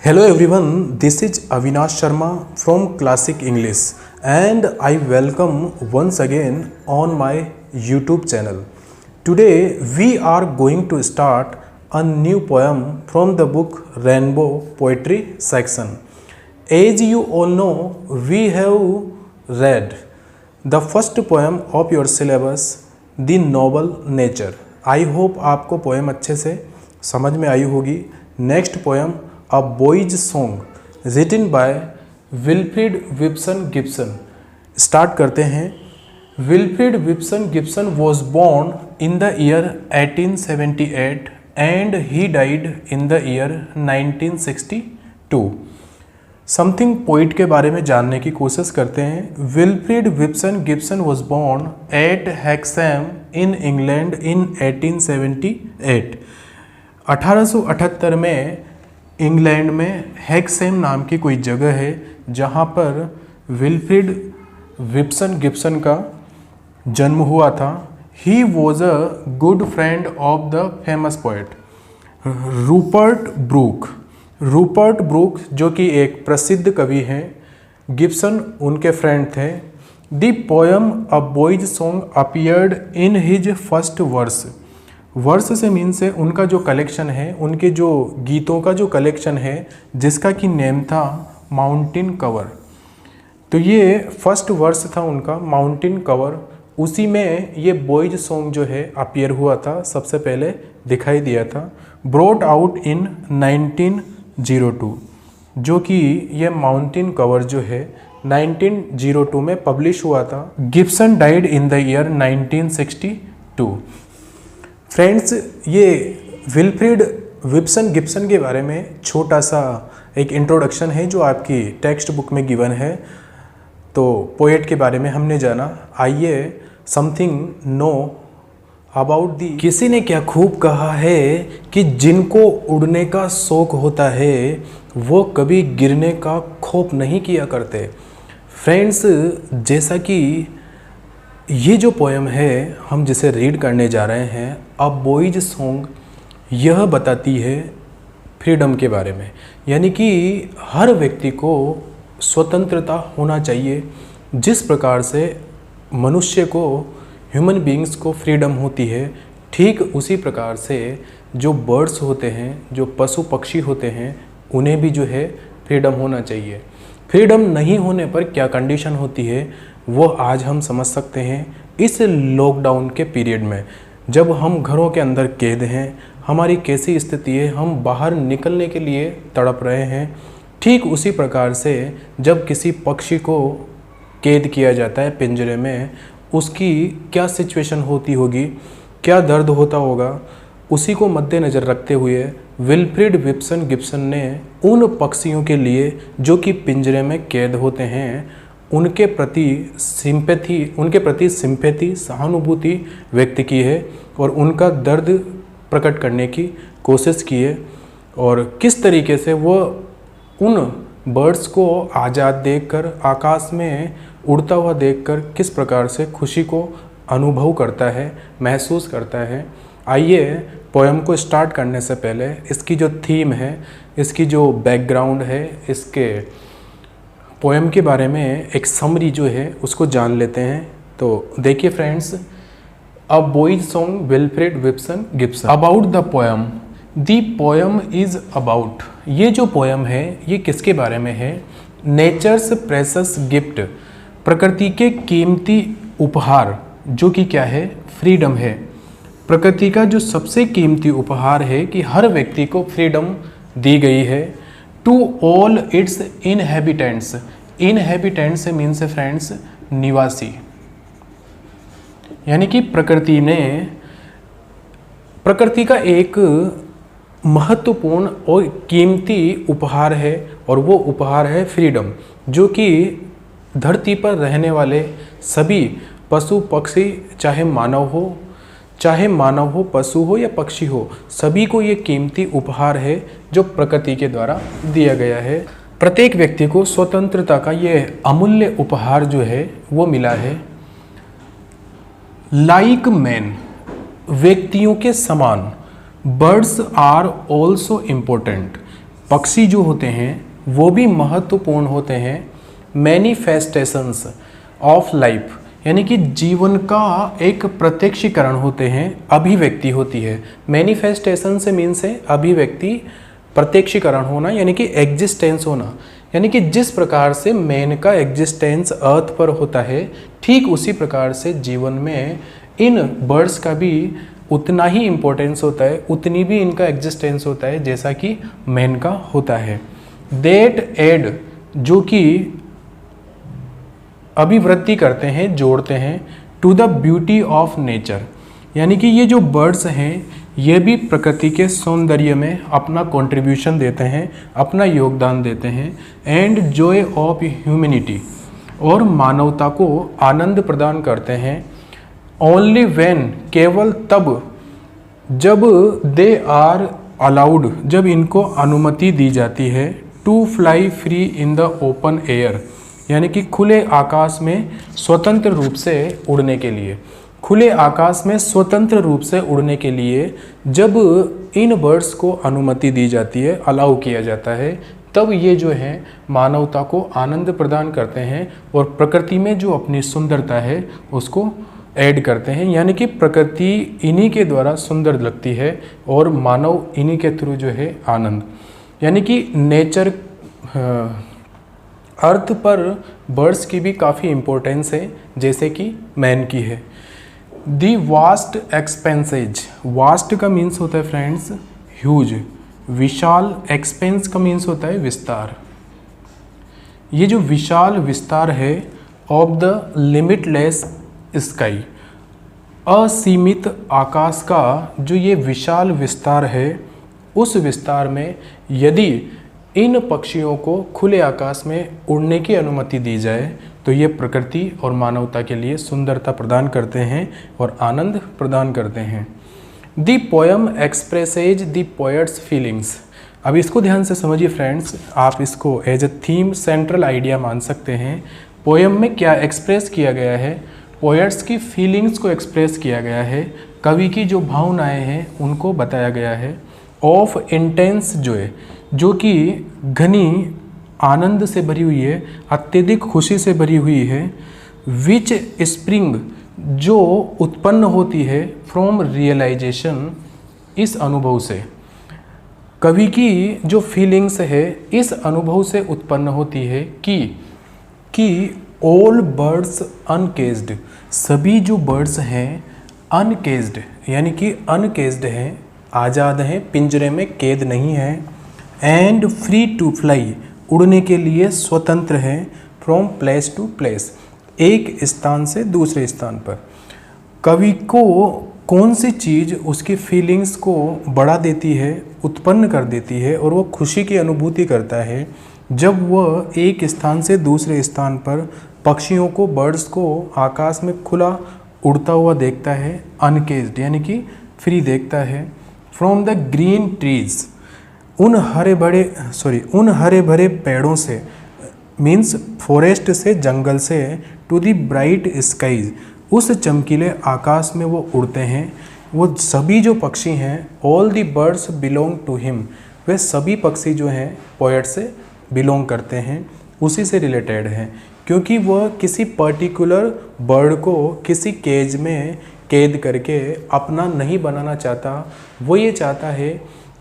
Hello everyone, this is Avinash Sharma from Classic English and I welcome once again on my YouTube channel. Today we are going to start a new poem from the book Rainbow Poetry section. As you all know, we have read the first poem of your syllabus, The Noble Nature. I hope आपको poem अच्छे से समझ में आई होगी. Next poem A Boy's Song written by Wilfred Gibson Gibson. Start करते हैं. Wilfred Gibson Gibson was born in the year 1878 and he died in the year 1962. Something poet के बारे में जानने की कोशिश करते हैं. Wilfrid Gibson Gibson was born at Hexham in England in 1878. 1878 में इंग्लैंड में हैक्सैम नाम की कोई जगह है जहाँ पर विल्फ्रेड गिब्सन गिब्सन का जन्म हुआ था. He was a good friend of the famous poet Rupert Brooke जो कि एक प्रसिद्ध कवि हैं. गिब्सन उनके फ्रेंड थे. The poem a boys song appeared in his first verse. Verse से मीन से उनका जो कलेक्शन है, उनके जो गीतों का जो कलेक्शन है जिसका कि नेम था माउंटेन कवर. तो ये फर्स्ट वर्स था उनका माउंटेन कवर. उसी में ये बॉयज सॉन्ग जो है अपीयर हुआ था, सबसे पहले दिखाई दिया था. ब्रॉट आउट इन 1902 जो कि ये माउंटेन कवर जो है 1902 में पब्लिश हुआ था. Gibson died in the year 1962. Friends, ये विल्फ्रेड गिब्सन गिब्सन के बारे में छोटा सा एक इंट्रोडक्शन है जो आपकी टेक्स्ट बुक में गिवन है. तो पोएट के बारे में हमने जाना. आइए समथिंग नो अबाउट दी. किसी ने क्या खूब कहा है कि जिनको उड़ने का शौक होता है वो कभी गिरने का खौफ नहीं किया करते. फ्रेंड्स, जैसा कि ये जो पोएम है हम जिसे रीड करने जा रहे हैं, अ बॉयज सॉन्ग, यह बताती है फ्रीडम के बारे में. यानी कि हर व्यक्ति को स्वतंत्रता होना चाहिए. जिस प्रकार से मनुष्य को, ह्यूमन बीइंग्स को फ्रीडम होती है, ठीक उसी प्रकार से जो बर्ड्स होते हैं, जो पशु पक्षी होते हैं, उन्हें भी जो है फ्रीडम होना चाहिए. फ्रीडम नहीं होने पर क्या कंडीशन होती है वो आज हम समझ सकते हैं. इस लॉकडाउन के पीरियड में जब हम घरों के अंदर कैद हैं, हमारी कैसी स्थिति है, हम बाहर निकलने के लिए तड़प रहे हैं. ठीक उसी प्रकार से जब किसी पक्षी को कैद किया जाता है पिंजरे में, उसकी क्या सिचुएशन होती होगी, क्या दर्द होता होगा, उसी को मद्देनज़र रखते हुए विल्फ्रेड गिब्सन गिब्सन ने उन पक्षियों के लिए जो कि पिंजरे में कैद होते हैं, उनके प्रति सिंपैथी, सहानुभूति व्यक्त की है और उनका दर्द प्रकट करने की कोशिश की है. और किस तरीके से वो उन बर्ड्स को आज़ाद देखकर, आकाश में उड़ता हुआ देखकर किस प्रकार से खुशी को अनुभव करता है, महसूस करता है. आइए पोएम को स्टार्ट करने से पहले इसकी जो थीम है, इसकी जो बैकग्राउंड है, इसके पोएम के बारे में एक समरी जो है उसको जान लेते हैं. तो देखिए friends, a boys song Wilfred Gibson Gibson. About the poem. The poem is about. ये जो पोएम है ये किसके बारे में है? नेचर्स प्रेशस गिफ्ट, प्रकृति के कीमती उपहार जो कि क्या है? फ्रीडम है. प्रकृति का जो सबसे कीमती उपहार है कि हर व्यक्ति को फ्रीडम दी गई है. To all its inhabitants. Inhabitants से मीन्स है फ्रेंड्स निवासी. यानी कि प्रकृति का एक महत्वपूर्ण और कीमती उपहार है और वो उपहार है फ्रीडम, जो कि धरती पर रहने वाले सभी पशु पक्षी, चाहे मानव हो, पशु हो या पक्षी हो, सभी को ये कीमती उपहार है जो प्रकृति के द्वारा दिया गया है. प्रत्येक व्यक्ति को स्वतंत्रता का ये अमूल्य उपहार जो है वो मिला है. लाइक मैन, व्यक्तियों के समान, बर्ड्स आर ऑल्सो इम्पोर्टेंट, पक्षी जो होते हैं वो भी महत्वपूर्ण होते हैं मैनिफेस्टेशंस ऑफ लाइफ, यानी कि जीवन का एक प्रत्यक्षीकरण होते हैं, अभिव्यक्ति होती है। मैनिफेस्टेशन से मीन्स है अभिव्यक्ति, प्रत्यक्षीकरण होना, यानी कि एग्जिस्टेंस होना। यानी कि जिस प्रकार से मैन का एग्जिस्टेंस अर्थ पर होता है, ठीक उसी प्रकार से जीवन में इन बर्ड्स का भी उतना ही इम्पोर्टेंस होता है, उतनी भी इनका एग्जिस्टेंस होता है जैसा कि मैन का होता है। देट एड, जो कि अभिवृद्धि करते हैं, जोड़ते हैं, to the beauty of nature, यानी कि ये जो बर्ड्स हैं ये भी प्रकृति के सौंदर्य में अपना कंट्रीब्यूशन देते हैं, अपना योगदान देते हैं। एंड जॉय ऑफ ह्यूमैनिटी, और मानवता को आनंद प्रदान करते हैं। ओनली व्हेन, केवल तब जब दे आर अलाउड, जब इनको अनुमति दी जाती है, to fly free in the open air, यानी कि खुले आकाश में स्वतंत्र रूप से उड़ने के लिए। खुले आकाश में स्वतंत्र रूप से उड़ने के लिए जब इन बर्ड्स को अनुमति दी जाती है, अलाउ किया जाता है, तब ये जो है मानवता को आनंद प्रदान करते हैं और प्रकृति में जो अपनी सुंदरता है उसको ऐड करते हैं। यानी कि प्रकृति इन्हीं के द्वारा सुंदर लगती है और मानव इन्हीं के थ्रू जो है आनंद, यानी कि नेचर, अर्थ पर बर्ड्स की भी काफ़ी इम्पोर्टेंस है जैसे कि मैन की है। दी वास्ट एक्सपेंसेज, वास्ट का मीन्स होता है फ्रेंड्स ह्यूज, विशाल, एक्सपेंस का मीन्स होता है विस्तार। ये जो विशाल विस्तार है ऑफ द लिमिटलेस स्काई, असीमित आकाश का जो ये विशाल विस्तार है, उस विस्तार में यदि इन पक्षियों को खुले आकाश में उड़ने की अनुमति दी जाए तो ये प्रकृति और मानवता के लिए सुंदरता प्रदान करते हैं और आनंद प्रदान करते हैं। The poem expresses the poet's feelings. अब इसको ध्यान से समझिए फ्रेंड्स, आप इसको as a theme central idea मान सकते हैं। पोएम में क्या एक्सप्रेस किया गया है, पोएट्स की फीलिंग्स को एक्सप्रेस किया गया है, कवि की जो भावनाएं हैं उनको बताया गया है। ऑफ इंटेंस जॉय, जो कि घनी आनंद से भरी हुई है, अत्यधिक खुशी से भरी हुई है। विच स्प्रिंग, जो उत्पन्न होती है फ्रॉम रियलाइजेशन, इस अनुभव से। कवि की जो फीलिंग्स है इस अनुभव से उत्पन्न होती है कि ऑल बर्ड्स अनकेज्ड, सभी जो बर्ड्स हैं अनकेज्ड, यानी कि अनकेज्ड हैं, आज़ाद हैं, पिंजरे में कैद नहीं हैं। एंड फ्री टू फ्लाई, उड़ने के लिए स्वतंत्र हैं। फ्रॉम प्लेस टू प्लेस, एक स्थान से दूसरे स्थान पर। कवि को कौन सी चीज़ उसकी फीलिंग्स को बढ़ा देती है, उत्पन्न कर देती है और वो खुशी की अनुभूति करता है जब वह एक स्थान से दूसरे स्थान पर पक्षियों को, बर्ड्स को आकाश में खुला उड़ता हुआ देखता है, अनकेज्ड यानी कि फ्री देखता है। फ्रॉम द ग्रीन ट्रीज, उन हरे भरे पेड़ों से, मीन्स फॉरेस्ट से, जंगल से, टू द ब्राइट स्काईज, उस चमकीले आकाश में वो उड़ते हैं। वो सभी जो पक्षी हैं, all the birds belong to him, वे सभी पक्षी जो हैं पोएट से बिलोंग करते हैं, उसी से रिलेटेड हैं, क्योंकि वह किसी पर्टिकुलर बर्ड को किसी केज में कैद करके अपना नहीं बनाना चाहता। वो ये चाहता है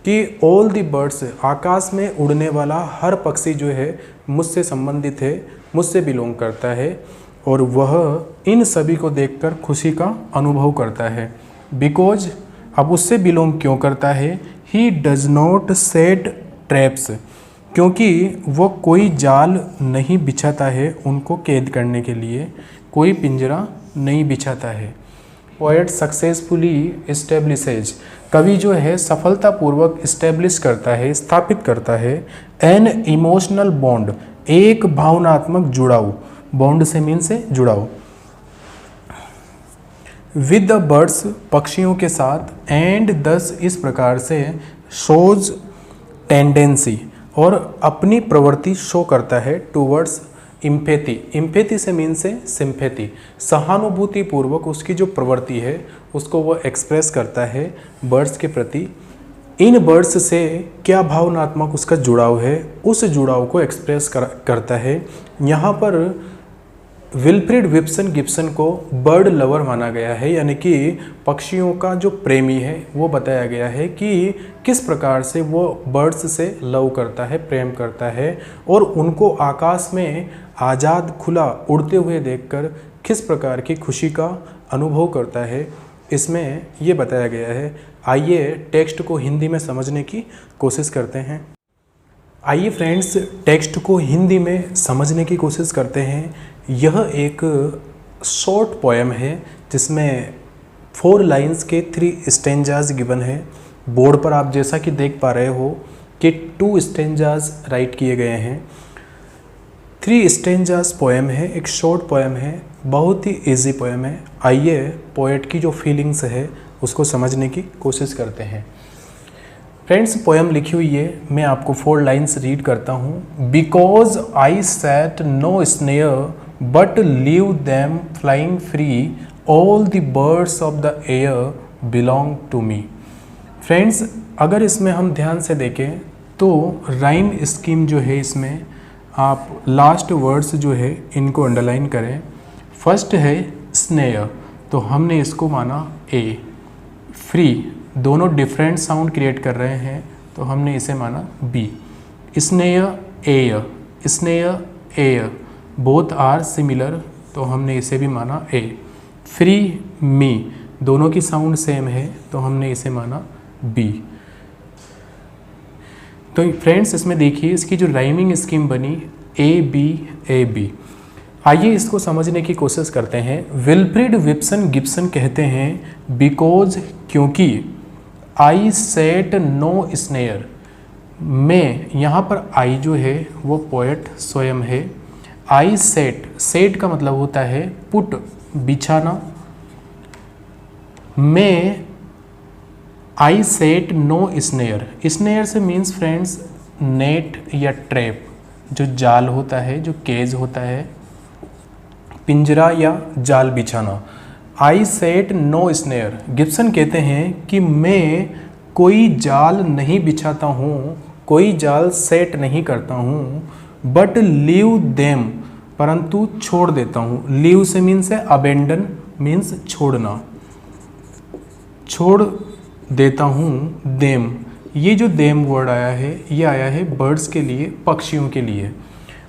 कि ऑल द बर्ड्स, आकाश में उड़ने वाला हर पक्षी जो है मुझसे संबंधित है, मुझसे बिलोंग करता है और वह इन सभी को देखकर खुशी का अनुभव करता है। बिकॉज, अब उससे बिलोंग क्यों करता है, he does not set traps, क्योंकि वो कोई जाल नहीं बिछाता है उनको कैद करने के लिए, कोई पिंजरा नहीं बिछाता है। पोएट सक्सेसफुली इस्टेब्लिशेज, कवि जो है सफलतापूर्वक इस्टेब्लिश करता है, स्थापित करता है। एन इमोशनल बॉन्ड, एक भावनात्मक जुड़ाव, बॉन्ड से मीन से जुड़ाव, विद द बर्ड्स, पक्षियों के साथ। एंड दस, इस प्रकार से, शोज टेंडेंसी, और अपनी प्रवृत्ति शो करता है, टूवर्ड्स इम्पैथी, इम्पैथी से मीन से सिंपैथी, सहानुभूति पूर्वक उसकी जो प्रवृत्ति है उसको वो एक्सप्रेस करता है बर्ड्स के प्रति। इन बर्ड्स से क्या भावनात्मक उसका जुड़ाव है, उस जुड़ाव को एक्सप्रेस करता है। यहाँ पर विल्फ्रेड विल्सन गिब्सन को बर्ड लवर माना गया है, यानी कि पक्षियों का जो प्रेमी है वो बताया गया है कि किस प्रकार से वो बर्ड्स से लव करता है, प्रेम करता है, और उनको आकाश में आज़ाद खुला उड़ते हुए देखकर किस प्रकार की खुशी का अनुभव करता है, इसमें ये बताया गया है। आइए टेक्स्ट को हिंदी में समझने की कोशिश करते हैं। आइए फ्रेंड्स, टेक्स्ट को हिंदी में समझने की कोशिश करते हैं। यह एक शॉर्ट पोएम है जिसमें 4 लाइंस के 3 स्टेंजाज गिवन है। बोर्ड पर आप जैसा कि देख पा रहे हो कि 2 स्टेंजाज राइट किए गए हैं। 3 स्टेंजाज पोएम है, एक शॉर्ट पोएम है, बहुत ही इजी पोएम है। आइए पोएट की जो फीलिंग्स है उसको समझने की कोशिश करते हैं। फ्रेंड्स, पोएम लिखी हुई है, मैं आपको 4 लाइन्स रीड करता हूँ। Because I set no snare but leave them flying free, all the birds of the air belong to me. Friends, अगर इसमें हम ध्यान से देखें तो राइम स्कीम जो है, इसमें आप लास्ट वर्ड्स जो है इनको अंडरलाइन करें। फर्स्ट है स्नेयर, तो हमने इसको माना ए। फ्री, दोनों डिफरेंट साउंड क्रिएट कर रहे हैं, तो हमने इसे माना B. Snare air, snare air, both are similar, तो हमने इसे भी माना ए। फ्री मी, दोनों की साउंड सेम है, तो हमने इसे माना बी। तो फ्रेंड्स, इसमें देखिए इसकी जो राइमिंग स्कीम बनी ए बी। आइए इसको समझने की कोशिश करते हैं। विल्फ्रेड विल्सन गिब्सन कहते हैं बिकॉज, क्योंकि, आई सेट नो स्नेयर, मैं, यहाँ पर आई जो है वो पोएट स्वयं है। आई सेट, सेट का मतलब होता है पुट, बिछाना। मैं, आई सेट नो स्नेयर, स्नेयर से मीन्स फ्रेंड्स नेट या ट्रैप, जो जाल होता है, जो केज होता है, पिंजरा या जाल बिछाना। आई सेट नो स्नेयर, गिब्सन कहते हैं कि मैं कोई जाल नहीं बिछाता हूँ, कोई जाल सेट नहीं करता हूँ, बट लीव देम, परंतु छोड़ देता हूँ। लीव से मीन्स है अबेंडन, मीन्स छोड़ना, छोड़ देता हूँ। देम, ये जो देम वर्ड आया है ये आया है बर्ड्स के लिए, पक्षियों के लिए।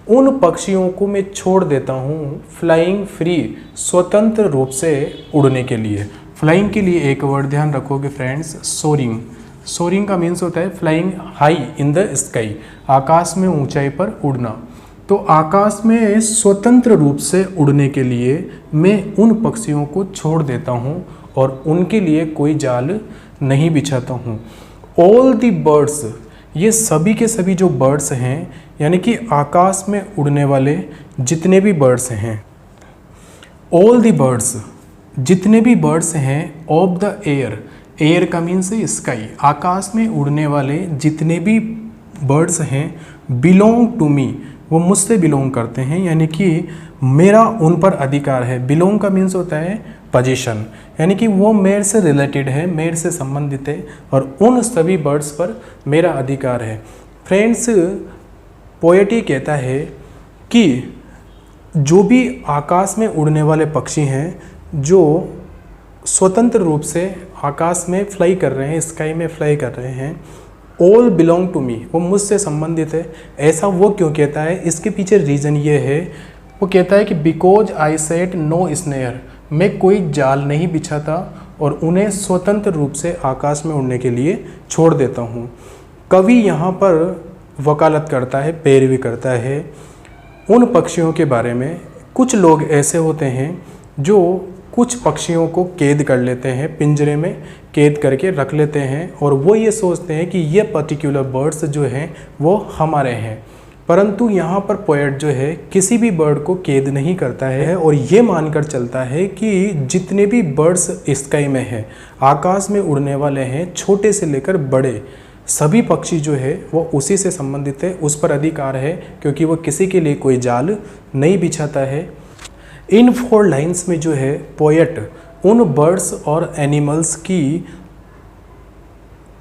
उन पक्षियों को मैं छोड़ देता हूँ फ्लाइंग फ्री, स्वतंत्र रूप से उड़ने के लिए। फ्लाइंग के लिए एक वर्ड ध्यान रखोगे फ्रेंड्स, सोरिंग। सोरिंग का मीन्स होता है flying high in the sky, आकाश में ऊंचाई पर उड़ना। तो आकाश में स्वतंत्र रूप से उड़ने के लिए मैं उन पक्षियों को छोड़ देता हूँ और उनके लिए कोई जाल नहीं बिछाता हूँ। ऑल दी बर्ड्स, ये सभी के सभी जो बर्ड्स हैं, यानी कि आकाश में उड़ने वाले जितने भी बर्ड्स हैं, ऑल दी बर्ड्स, जितने भी बर्ड्स हैं, ऑफ द एयर, एयर का मीन्स है स्काई, आकाश में उड़ने वाले जितने भी बर्ड्स हैं, बिलोंग टू मी, वो मुझसे बिलोंग करते हैं, यानी कि मेरा उन पर अधिकार है। बिलोंग का मीन्स होता है पोजीशन, यानी कि वो मेरे से रिलेटेड है, मेरे से संबंधित है, और उन सभी बर्ड्स पर मेरा अधिकार है। फ्रेंड्स, पोएट ये कहता है कि जो भी आकाश में उड़ने वाले पक्षी हैं, जो स्वतंत्र रूप से आकाश में फ्लाई कर रहे हैं, स्काई में फ्लाई कर रहे हैं, ऑल बिलोंग टू मी, वो मुझसे संबंधित है। ऐसा वो क्यों कहता है, इसके पीछे रीज़न ये है, वो कहता है कि because I set no snare, मैं कोई जाल नहीं बिछाता और उन्हें स्वतंत्र रूप से आकाश में उड़ने के लिए छोड़ देता हूँ। कवि यहाँ पर वकालत करता है, पैरवी करता है उन पक्षियों के बारे में। कुछ लोग ऐसे होते हैं जो कुछ पक्षियों को कैद कर लेते हैं, पिंजरे में कैद करके रख लेते हैं, और वो ये सोचते हैं कि ये पर्टिकुलर बर्ड्स जो हैं वो हमारे हैं। परंतु यहाँ पर पोएट जो है किसी भी बर्ड को कैद नहीं करता है और ये मानकर चलता है कि जितने भी बर्ड्स स्काई में हैं, आकाश में उड़ने वाले हैं, छोटे से लेकर बड़े सभी पक्षी जो है वो उसी से संबंधित है, उस पर अधिकार है, क्योंकि वो किसी के लिए कोई जाल नहीं बिछाता है। इन 4 लाइन्स में जो है पोएट उन बर्ड्स और एनिमल्स की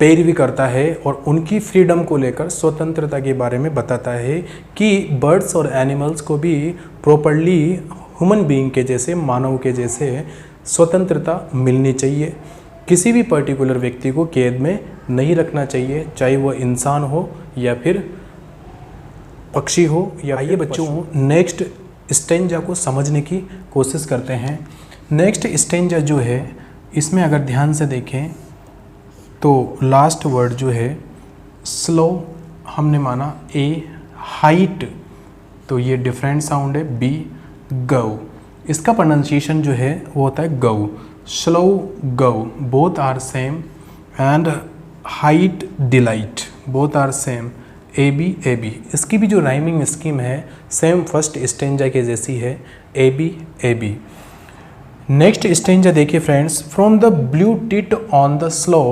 पैरवी करता है और उनकी फ्रीडम को लेकर, स्वतंत्रता के बारे में बताता है कि बर्ड्स और एनिमल्स को भी प्रॉपरली ह्यूमन बीइंग के जैसे, मानव के जैसे स्वतंत्रता मिलनी चाहिए। किसी भी पर्टिकुलर व्यक्ति को कैद में नहीं रखना चाहिए, चाहे वह इंसान हो या फिर पक्षी हो या ये बच्चों। नेक्स्ट स्टेंजा को समझने की कोशिश करते हैं। नेक्स्ट स्टेंजा जो है, इसमें अगर ध्यान से देखें तो लास्ट वर्ड जो है स्लो हमने माना ए, हाइट तो ये डिफरेंट साउंड है बी, गौ इसका प्रोनाउंसिएशन जो है वो होता है गौ, स्लो गौ, both are same and height delight both are same, A B. इसकी भी जो राइमिंग स्कीम है सेम फर्स्ट स्टेंजा के जैसी है, ए बी। नेक्स्ट स्टेंजा देखिए friends, from the blue tit on the sloe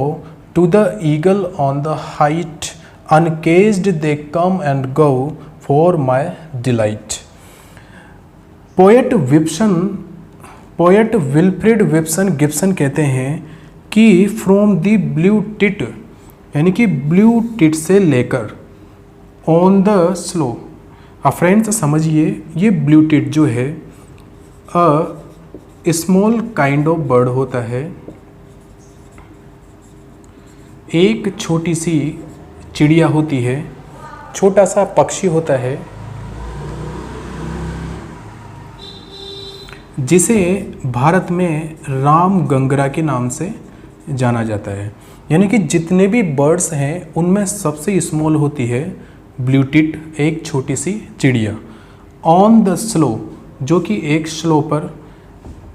to the eagle on the height, uncaged they come and go for my delight. Poet Wilfrid विप्सन Gibson कहते हैं कि from the blue tit, यानी कि blue tit से लेकर on the slow. अब friends समझिए, ये ब्लू टिट जो है स्मॉल काइंड ऑफ बर्ड होता है, एक छोटी सी चिड़िया होती है, छोटा सा पक्षी होता है जिसे भारत में राम गंगरा के नाम से जाना जाता है। यानी कि जितने भी बर्ड्स हैं उनमें सबसे स्मॉल होती है ब्लू टिट, एक छोटी सी चिड़िया। ऑन द स्लो, जो कि एक स्लो पर,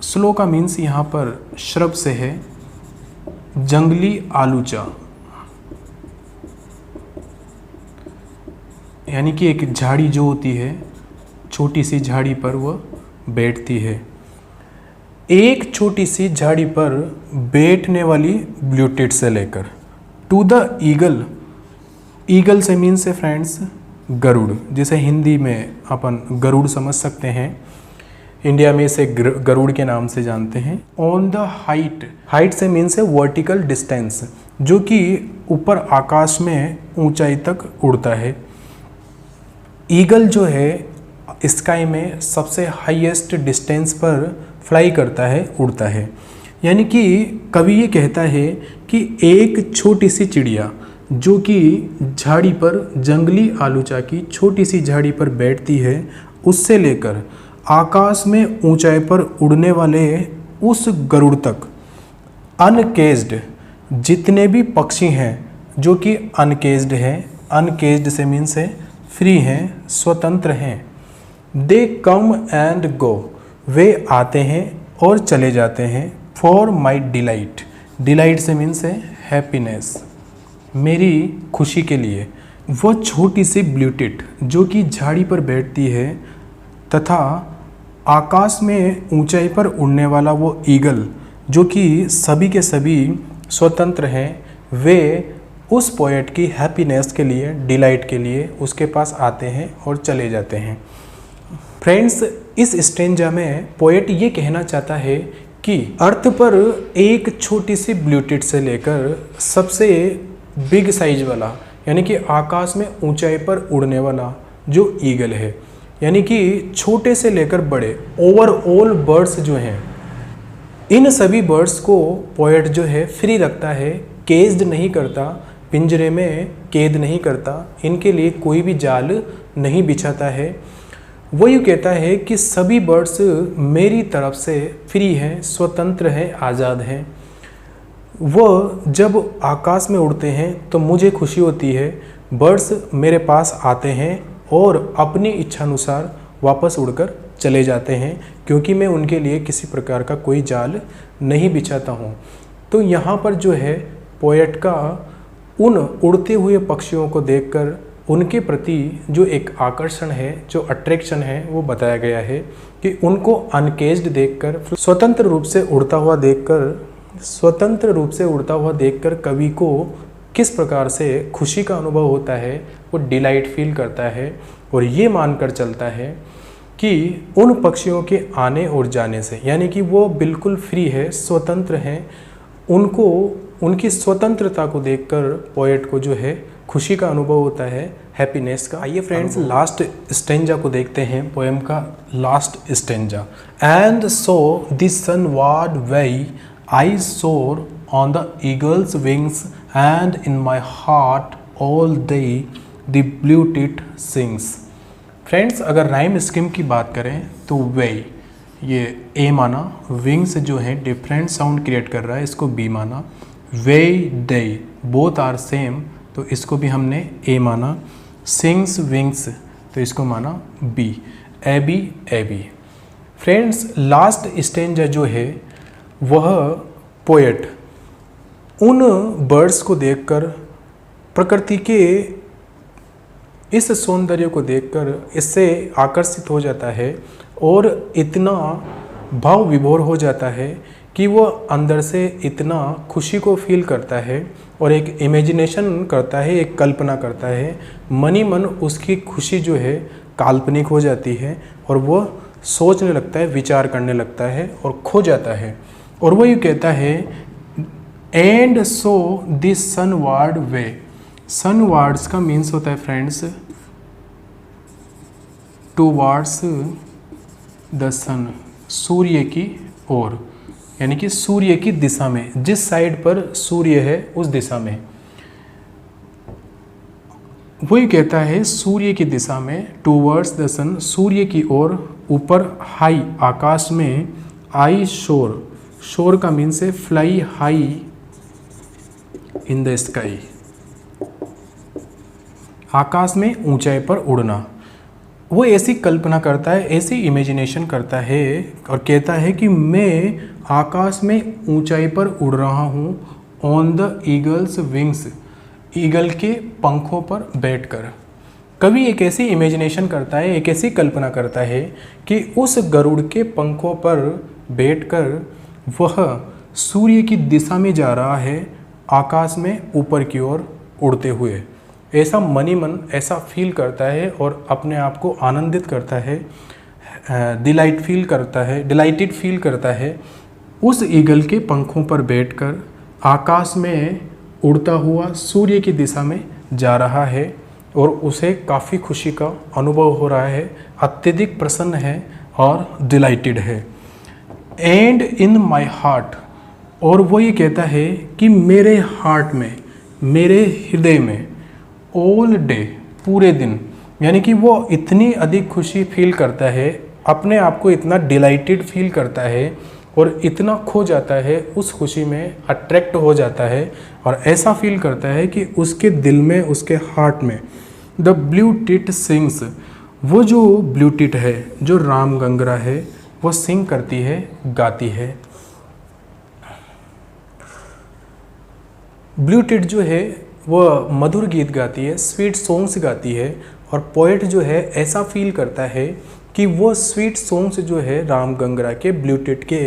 स्लो का मीन्स यहाँ पर श्रब से है, जंगली आलूचा, यानी कि एक झाड़ी जो होती है, छोटी सी झाड़ी पर वह बैठती है। एक छोटी सी झाड़ी पर बैठने वाली ब्लू टिट से लेकर टू द ईगल, ईगल से मीन से फ्रेंड्स गरुड़, जिसे हिंदी में अपन गरुड़ समझ सकते हैं, इंडिया में इसे गरुड़ के नाम से जानते हैं। ऑन द हाइट, हाइट से मीन से वर्टिकल डिस्टेंस, जो कि ऊपर आकाश में ऊंचाई तक उड़ता है। ईगल जो है स्काई में सबसे हाईएस्ट डिस्टेंस पर फ्लाई करता है, उड़ता है। यानी कि कवि ये कहता है कि एक छोटी सी चिड़िया जो कि झाड़ी पर, जंगली आलूचा की छोटी सी झाड़ी पर बैठती है, उससे लेकर आकाश में ऊंचाई पर उड़ने वाले उस गरुड़ तक, अनकेज्ड जितने भी पक्षी हैं जो कि अनकेज्ड हैं, अनकेज्ड से मीन से फ्री हैं, स्वतंत्र हैं। दे कम एंड गो, वे आते हैं और चले जाते हैं। फॉर माई डिलाइट, डिलाइट से मीन से हैप्पीनेस, मेरी खुशी के लिए। वो छोटी सी ब्लू टिट जो कि झाड़ी पर बैठती है तथा आकाश में ऊंचाई पर उड़ने वाला वो ईगल जो कि सभी के सभी स्वतंत्र हैं, वे उस पोएट की हैप्पीनेस के लिए, डिलाइट के लिए उसके पास आते हैं और चले जाते हैं। फ्रेंड्स, इस स्टेंजा में पोएट ये कहना चाहता है कि अर्थ पर एक छोटी सी ब्लू टिट से लेकर सबसे बिग साइज वाला, यानी कि आकाश में ऊंचाई पर उड़ने वाला जो ईगल है, यानी कि छोटे से लेकर बड़े ओवरऑल बर्ड्स जो हैं, इन सभी बर्ड्स को पोएट जो है फ्री रखता है, केज्ड नहीं करता, पिंजरे में कैद नहीं करता, इनके लिए कोई भी जाल नहीं बिछाता है। वो यूँ कहता है कि सभी बर्ड्स मेरी तरफ से फ्री हैं, स्वतंत्र हैं, आज़ाद हैं। वो जब आकाश में उड़ते हैं तो मुझे खुशी होती है, बर्ड्स मेरे पास आते हैं और अपनी इच्छानुसार वापस उड़कर चले जाते हैं, क्योंकि मैं उनके लिए किसी प्रकार का कोई जाल नहीं बिछाता हूँ। तो यहाँ पर जो है पोएट का उन उड़ते हुए पक्षियों को देखकर उनके प्रति जो एक आकर्षण है, जो अट्रैक्शन है, वो बताया गया है कि उनको अनकेज्ड देखकर, स्वतंत्र रूप से उड़ता हुआ देखकर कवि को किस प्रकार से खुशी का अनुभव होता है, वो डिलाइट फील करता है और ये मानकर चलता है कि उन पक्षियों के आने और जाने से, यानी कि वो बिल्कुल फ्री है, स्वतंत्र हैं, उनको उनकी स्वतंत्रता को देखकर पोएट को जो है खुशी का अनुभव होता है, हैप्पीनेस का। आइए फ्रेंड्स लास्ट स्टेंजा को देखते हैं, पोएम का last stanza. And so the sunward way I soar on the eagle's wings and in my heart all day the blue tit sings. Friends अगर राइम स्कीम की बात करें तो वे, ये ए माना, विंग्स जो है डिफरेंट साउंड क्रिएट कर रहा है, इसको बी माना, वे डे बोथ आर सेम तो इसको भी हमने ए माना, सिंग्स विंग्स तो इसको माना B, AB AB. Friends last stanza जो है वह पोएट उन बर्ड्स को देखकर, प्रकृति के इस सौंदर्य को देखकर इससे आकर्षित हो जाता है और इतना भाव विभोर हो जाता है कि वो अंदर से इतना खुशी को फील करता है और एक इमेजिनेशन करता है, एक कल्पना करता है। मनी मन उसकी खुशी जो है काल्पनिक हो जाती है और वो सोचने लगता है, विचार करने लगता है और खो जाता है। और वो ये कहता है एंड सो दिस सनवार्ड वे। सनवार्ड्स का मीन्स होता है फ्रेंड्स टूवार्ड्स द सन, सूर्य की ओर, यानी कि सूर्य की दिशा में, जिस साइड पर सूर्य है उस दिशा में। वही कहता है सूर्य की दिशा में, टूवर्ड्स द सन, सूर्य की ओर, ऊपर हाई आकाश में, आई शोर, शोर का मीन्स है fly high in the sky, आकाश में ऊंचाई पर उड़ना। वो ऐसी कल्पना करता है, ऐसी इमेजिनेशन करता है और कहता है कि मैं आकाश में ऊंचाई पर उड़ रहा हूँ, on the eagle's wings, eagle के पंखों पर बैठकर। कवि एक ऐसी इमेजिनेशन करता है, एक ऐसी कल्पना करता है कि उस गरुड़ के पंखों पर बैठकर वह सूर्य की दिशा में जा रहा है, आकाश में ऊपर की ओर उड़ते हुए। ऐसा मनी मन ऐसा फील करता है और अपने आप को आनंदित करता है, डिलाइटेड फील करता है। उस ईगल के पंखों पर बैठकर आकाश में उड़ता हुआ सूर्य की दिशा में जा रहा है और उसे काफ़ी खुशी का अनुभव हो रहा है, अत्यधिक प्रसन्न है और डिलाइटेड है। एंड इन माई हार्ट, और वो ये कहता है कि मेरे हार्ट में, मेरे हृदय में, ऑल डे, पूरे दिन, यानी कि वो इतनी अधिक खुशी फील करता है, अपने आप को इतना डिलाइटेड फील करता है और इतना खो जाता है उस खुशी में, अट्रैक्ट हो जाता है और ऐसा फील करता है कि उसके दिल में, उसके हार्ट में द ब्लू टिट सिंग्स, वो जो ब्लू टिट है, जो राम गंगरा है, वो सिंग करती है, गाती है। ब्लू टिट जो है वो मधुर गीत गाती है, स्वीट सॉन्ग्स गाती है और पोएट जो है ऐसा फील करता है कि वो स्वीट सॉन्ग्स जो है राम गंगरा के, ब्लू टिट के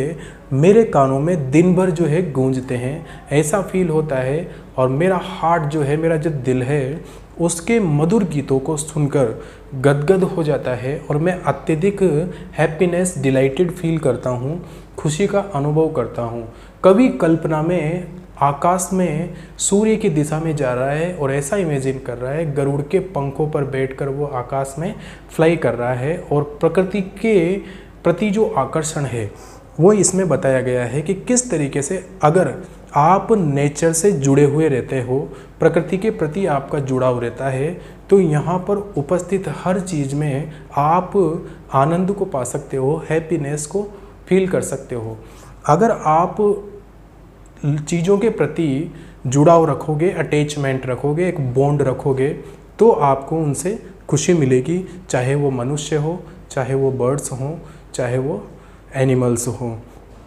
मेरे कानों में दिन भर जो है गूंजते हैं, ऐसा फील होता है। और मेरा हार्ट जो है, मेरा जो दिल है, उसके मधुर गीतों को सुनकर गदगद हो जाता है और मैं अत्यधिक हैप्पीनेस, डिलाइटेड फील करता हूँ, खुशी का अनुभव करता हूँ। कवि कल्पना में आकाश में सूर्य की दिशा में जा रहा है और ऐसा इमेजिन कर रहा है, गरुड़ के पंखों पर बैठकर वो आकाश में फ्लाई कर रहा है और प्रकृति के प्रति जो आकर्षण है वो इसमें बताया गया है कि किस तरीके से अगर आप नेचर से जुड़े हुए रहते हो, प्रकृति के प्रति आपका जुड़ाव रहता है, तो यहाँ पर उपस्थित हर चीज़ में आप आनंद को पा सकते हो, हैप्पीनेस को फील कर सकते हो। अगर आप चीज़ों के प्रति जुड़ाव रखोगे, अटैचमेंट रखोगे, एक बॉन्ड रखोगे, तो आपको उनसे खुशी मिलेगी, चाहे वो मनुष्य हो, चाहे वो बर्ड्स हों, चाहे वो एनिमल्स हों।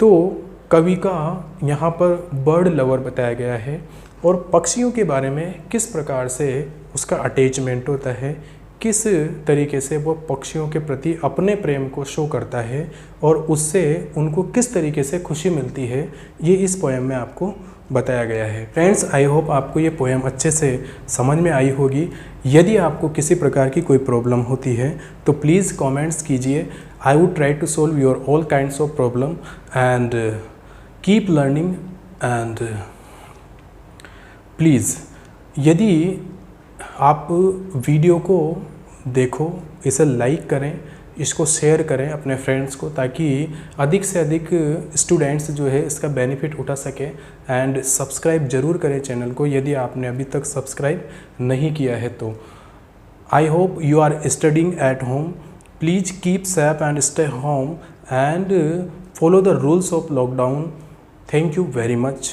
तो कवि का यहाँ पर बर्ड लवर बताया गया है और पक्षियों के बारे में किस प्रकार से उसका अटैचमेंट होता है, किस तरीके से वो पक्षियों के प्रति अपने प्रेम को शो करता है और उससे उनको किस तरीके से खुशी मिलती है, ये इस पोएम में आपको बताया गया है। फ्रेंड्स, आई होप आपको ये पोएम अच्छे से समझ में आई होगी। यदि आपको किसी प्रकार की कोई प्रॉब्लम होती है तो प्लीज़ कमेंट्स कीजिए। I would try to solve your all kinds of problem and keep learning and please यदि आप वीडियो को देखो, इसे लाइक करें, इसको शेयर करें अपने फ्रेंड्स को, ताकि अधिक से अधिक स्टूडेंट्स जो है इसका बेनिफिट उठा सकें। एंड सब्सक्राइब ज़रूर करें चैनल को यदि आपने अभी तक सब्सक्राइब नहीं किया है तो। I hope you are studying at home. Please keep safe and stay home and follow the rules of lockdown. Thank you very much.